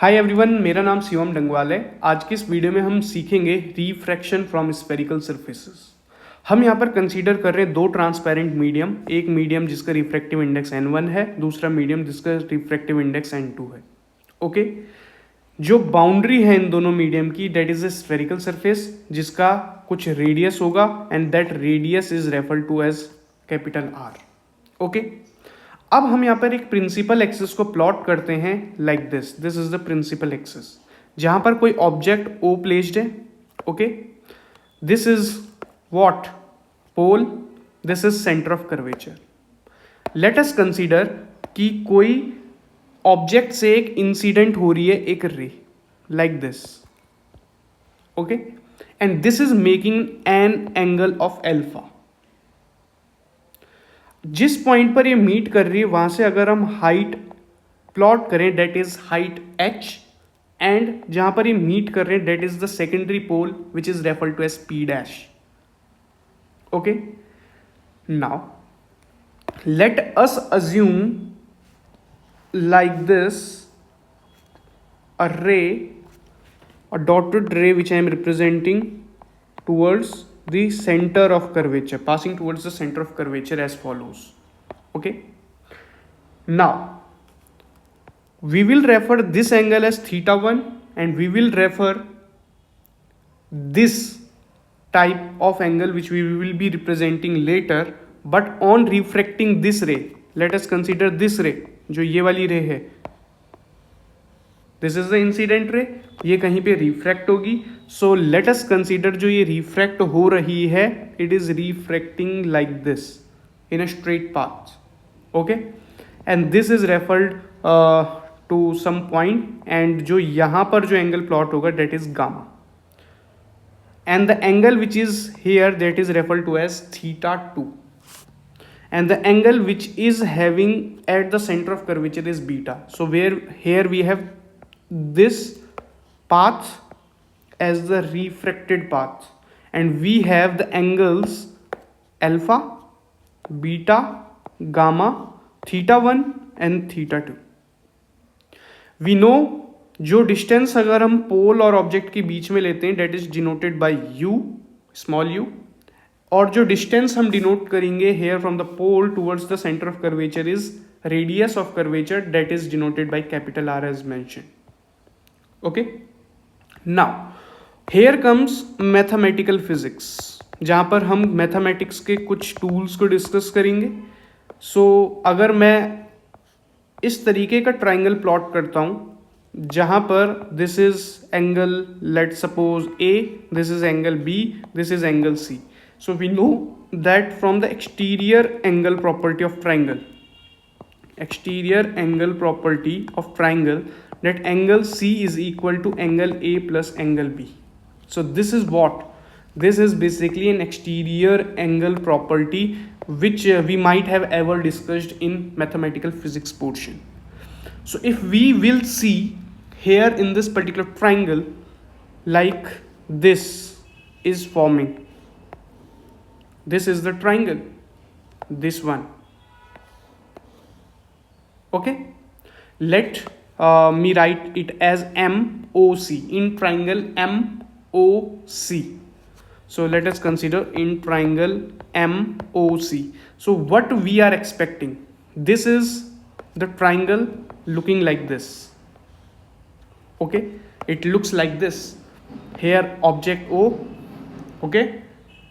Hi everyone, मेरा नाम शिवम डंगवाल है। आज की इस वीडियो में हम सीखेंगे रिफ्रैक्शन फ्रॉम स्फेरिकल सरफेसेस। हम यहाँ पर कंसीडर कर रहे हैं दो ट्रांसपेरेंट मीडियम, एक मीडियम जिसका रिफ्रैक्टिव इंडेक्स n1 है, दूसरा मीडियम जिसका रिफ्रैक्टिव इंडेक्स n2 है। ओके, जो बाउंड्री है इन दोनों मीडियम की, that is a spherical surface जिसका कुछ रेडियस होगा and that radius is referred to as capital R। Okay, अब हम यहाँ पर एक प्रिंसिपल एक्सिस को प्लॉट करते हैं like this is the principal axis, जहां पर कोई ऑब्जेक्ट O प्लेस्ड है। Okay, this is what pole, this is centre of curvature. Let us consider कि कोई ऑब्जेक्ट से एक इंसिडेंट हो रही है एक रे like this. Okay, and this is making an angle of alpha. जिस पॉइंट पर ये मीट कर रही है वहां से अगर हम हाइट प्लॉट करें, that is height h, and जहां पर ये मीट कर रहे हैं that is the secondary pole which is referred to as p dash. Okay, now let us assume like this a ray, a dotted ray which I am representing towards the center of curvature, passing towards the center of curvature as follows. Okay, now we will refer this angle as theta1 and we will refer this type of angle which we will be representing later, but on refracting this ray, let us consider this ray, जो ये वाली रे है, this is the incident ray, ये कहीं पे refract होगी। So let us consider जो ये रिफ्रैक्ट हो रही है, it is refracting like this in a straight path. Okay, and this is referred to some point, and जो यहां पर जो एंगल प्लॉट होगा that is gamma, and the angle which is here that is referred to as θ2, and the angle which is having at the center of curvature is beta. So where here we have this path as the refracted path, and we have the angles alpha, beta, gamma, θ1 and θ2. we know जो distance अगर हम पोल और object के बीच में लेते हैं that is denoted by u, small u, और जो डिस्टेंस हम डिनोट करेंगे here from the pole towards the centre of curvature is radius of curvature, that is denoted by capital R as mention. Okay, now here comes mathematical physics, जहां पर हम mathematics के कुछ tools को discuss करेंगे। सो अगर मैं इस तरीके का ट्राइंगल प्लॉट करता हूं जहां पर this is angle, let suppose A, this is angle B, this is angle C. So we know that from the exterior angle property of triangle, that angle C is equal to angle A plus angle B. So this is what? This is basically an exterior angle property which we might have ever discussed in mathematical physics portion. So if we will see here in this particular triangle, like this is forming. This is the triangle, this one. Okay, let me write it as MOC, in triangle MOC. So let us consider in triangle MOC. So what we are expecting, this is the triangle looking like this. Okay, it looks like this. Here object O, okay,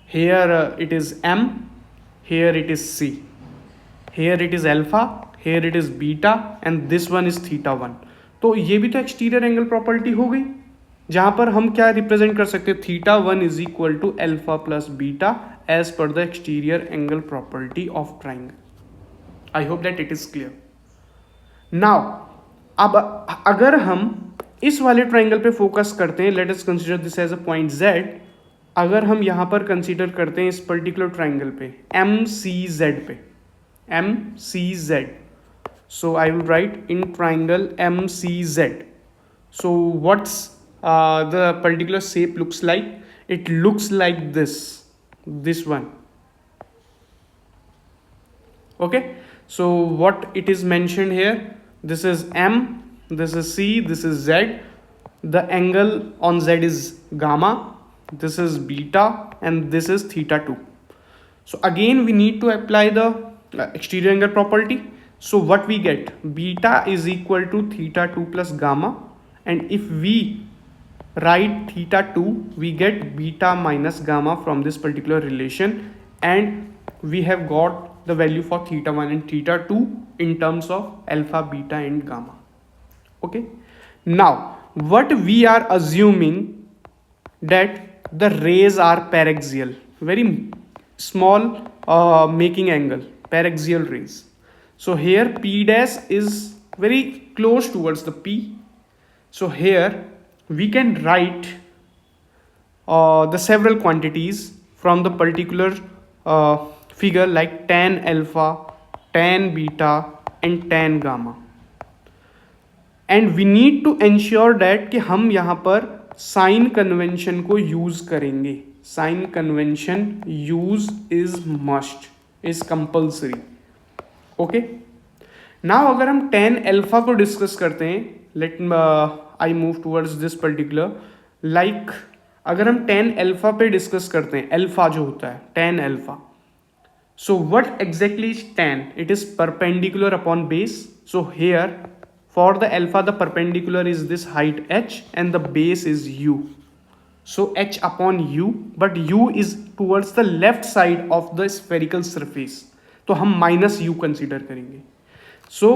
here it is M, here it is C, here it is alpha, here it is beta, and this one is θ1. तो ये भी तो exterior angle property हो गई, जहां पर हम क्या रिप्रेजेंट कर सकते हैं, θ1 is equal to alpha plus beta as पर the exterior angle property of triangle. I hope that it is clear. Now अब अगर हम इस वाले ट्राइंगल पे फोकस करते हैं, let us consider this as a point Z। अगर हम यहां पर कंसीडर करते हैं इस पर्टिकुलर ट्राइंगल पे MCZ पे, MCZ, so I will write in triangle MCZ. So what's the particular shape looks like, it looks like this one. Okay, so what it is mentioned here, this is M, this is C, this is Z. The angle on Z is gamma, this is beta, and this is theta 2. So again we need to apply the exterior angle property. So what we get, beta is equal to theta 2 plus gamma, and if we write theta 2, we get beta minus gamma from this particular relation, and we have got the value for theta 1 and theta 2 in terms of alpha, beta and gamma. Okay, now what we are assuming that the rays are paraxial, very small making angle, paraxial rays. So here P dash is very close towards the P. So here we can write the several quantities from the particular figure, like tan alpha, tan beta and tan gamma. And we need to ensure that कि हम यहाँ पर sign convention को use करेंगे. Sign convention use is must, is compulsory. Okay, now अगर हम tan alpha को discuss करते हैं, let I move towards this particular, like अगर हम tan अल्फा पे डिस्कस करते हैं, अल्फा जो होता है tan alpha. So what exactly is tan? It is perpendicular upon base. So here for the alpha, the perpendicular is this height h and the base is u. So h upon u, but u is towards the left side of the spherical surface. तो हम minus u consider करेंगे. So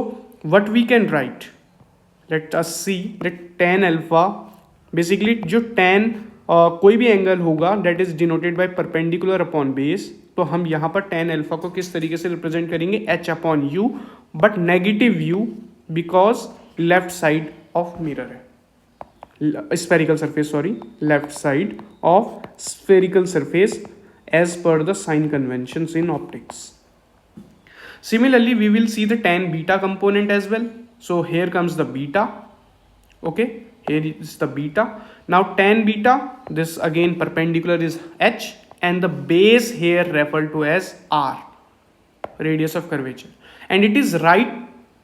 what we can write? Let us see that tan alpha, basically जो tan कोई भी angle होगा that is denoted by perpendicular upon base. तो हम यहाँ पर tan अल्फा को किस तरीके से रिप्रेजेंट करेंगे, h upon u, but negative u because left side of mirror है, spherical surface, sorry, left side of spherical surface as पर the sign conventions in optics. Similarly, we will see the tan beta component as well. So here comes the beta. Okay, here is the beta. Now tan beta, this again perpendicular is h, and the base here referred to as r, radius of curvature, and it is right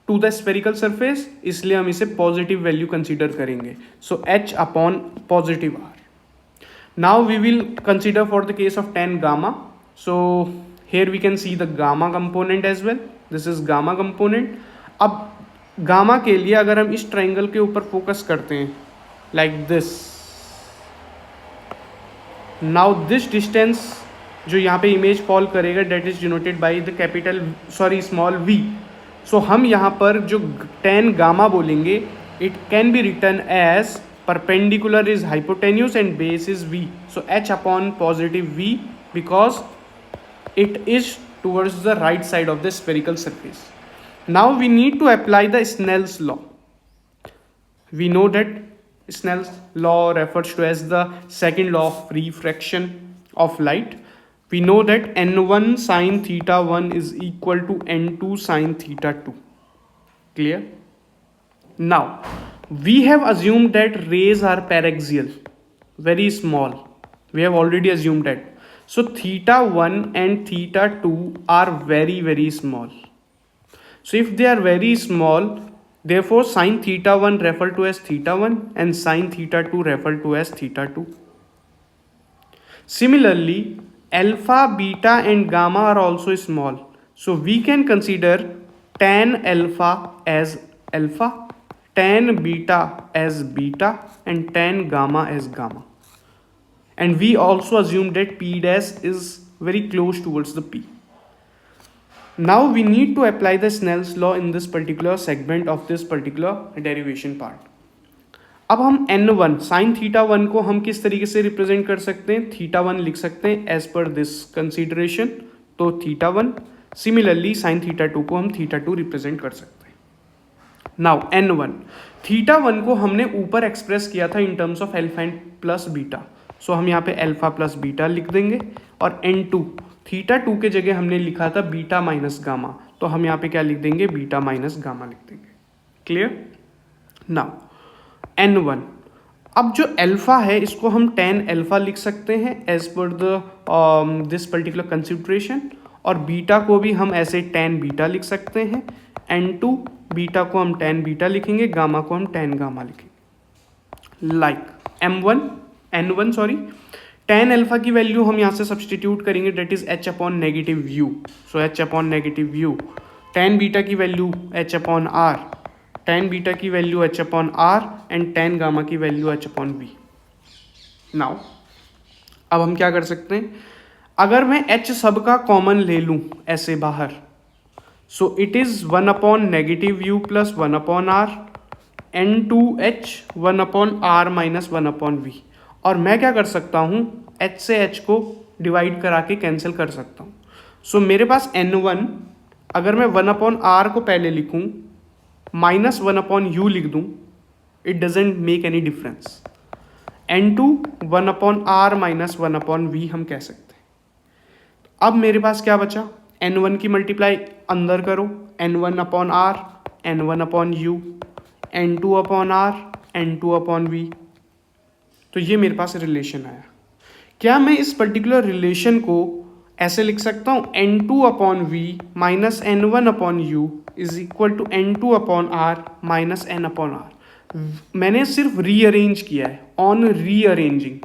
to the spherical surface, इसलिए हम इसे positive value consider करेंगे. So h upon positive r. Now we will consider for the case of tan gamma. So here we can see the gamma component as well. This is gamma component. अब gamma के लिए अगर हम इस triangle के ऊपर focus करते हैं, like this, now this distance जो यहाँ पे इमेज फॉल करेगा that is denoted by the capital, sorry, small v. So हम यहाँ पर जो tan गामा बोलेंगे, it can be written as perpendicular is hypotenuse and base is v. So h upon positive v because it is towards the right side of the spherical surface. Now we need to apply the Snell's law. We know that Snell's law refers to as the second law of refraction of light. We know that n1 sin theta 1 is equal to n2 sin theta 2. Clear? Now we have assumed that rays are paraxial, very small. We have already assumed that. So theta 1 and theta 2 are very, very small. So if they are very small, therefore sin theta 1 referred to as theta 1 and sin theta 2 referred to as theta 2. Similarly, alpha, beta and gamma are also small. So we can consider tan alpha as alpha, tan beta as beta and tan gamma as gamma. And we also assume that P dash is very close towards the P. Now we need to apply the Snell's law in this particular segment of this particular derivation part. अब हम n1 sin theta 1 को हम किस तरीके से represent कर सकते हैं, theta 1 लिख सकते हैं एज पर दिस कंसिडरेशन, तो theta 1. सिमिलरली sin theta 2 को हम theta 2 रिप्रेजेंट कर सकते हैं. नाउ n1 theta 1 को हमने ऊपर एक्सप्रेस किया था in terms of alpha and plus beta. So हम यहाँ पे अल्फा प्लस बीटा लिख देंगे, और n2 थीटा 2 के जगह हमने लिखा था बीटा माइनस गामा, तो हम यहाँ पे क्या लिख देंगे, बीटा माइनस गामा लिख देंगे. क्लियर? नाउ n1, अब जो अल्फा है इसको हम tan अल्फा लिख सकते हैं एज पर द दिस पर्टिकुलर कंसिडरेशन, और बीटा को भी हम ऐसे tan बीटा लिख सकते हैं, N2 बीटा को हम tan बीटा लिखेंगे, गामा को हम tan गामा लिखेंगे। Like N1 sorry tan alpha की वैल्यू हम यहाँ से सब्सटीट्यूट करेंगे, that is h upon negative u, so h upon negative u. tan beta की value h upon R, tan beta की value h upon R and tan gamma की value h upon v. Now अब हम क्या कर सकते हैं, अगर मैं h सब का कॉमन ले लूँ ऐसे बाहर, so it is 1 upon negative u plus 1 upon R N2H 1 upon R minus 1 upon v. और मैं क्या कर सकता हूँ, h से h को डिवाइड करा के कैंसिल कर सकता हूँ। सो मेरे पास N1 अगर मैं 1 अपॉन आर को पहले लिखूँ माइनस 1 अपॉन यू लिख दूँ, it doesn't make any difference. N2 1 upon R minus 1 upon v हम कह सकते हैं। अब मेरे पास क्या बचा, N1 की मल्टीप्लाई अंदर करो, N1 upon R, N1 upon u, N2 upon R, N2 upon v. तो ये मेरे पास रिलेशन आया। क्या मैं इस पर्टिकुलर रिलेशन को ऐसे लिख सकता हूँ, N2 upon v minus N1 upon u is equal to N2 upon R minus N upon R. मैंने सिर्फ रीअरेंज किया है, ऑन रीअरेंजिंग।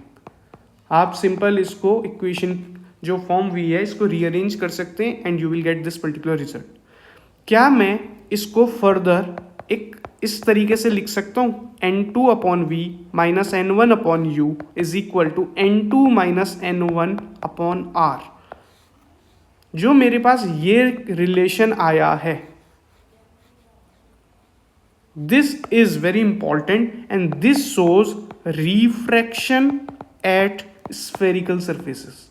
आप सिंपल इसको इक्वेशन जो फॉर्म वी है इसको रीअरेंज कर सकते हैं and you will get this particular result. क्या मैं इसको फर्दर एक इस तरीके से लिख सकता हूँ, N2 upon v minus N1 upon u is equal to N2 minus N1 upon R. जो मेरे पास ये रिलेशन आया है, this is very important and this shows refraction at spherical surfaces.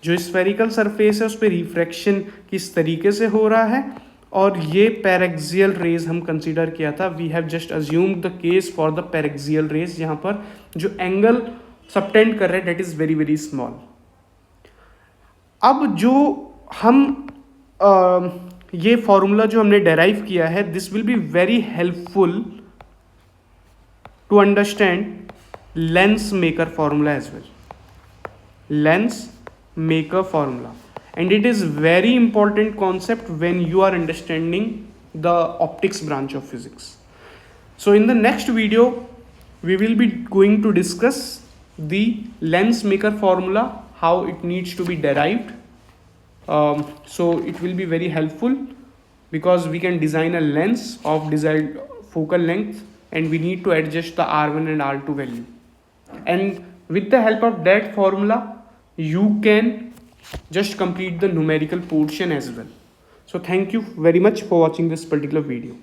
जो स्फेरिकल सरफेस है उस पर रिफ्रैक्शन किस तरीके से हो रहा है, और ये पैरेक्सियल रेज हम कंसीडर किया था। We have just assumed the case for the paraxial rays, यहाँ पर जो एंगल सबटेंड कर रहे हैं that is very very small. अब जो हम ये फॉर्मूला जो हमने डेराइव किया है, this will be very helpful to understand lens maker formula as well, lens maker formula, and it is very important concept when you are understanding the optics branch of physics. So in the next video we will be going to discuss the lens maker formula, how it needs to be derived. So it will be very helpful because we can design a lens of desired focal length and we need to adjust the R1 and R2 value, and with the help of that formula you can just complete the numerical portion as well. So thank you very much for watching this particular video.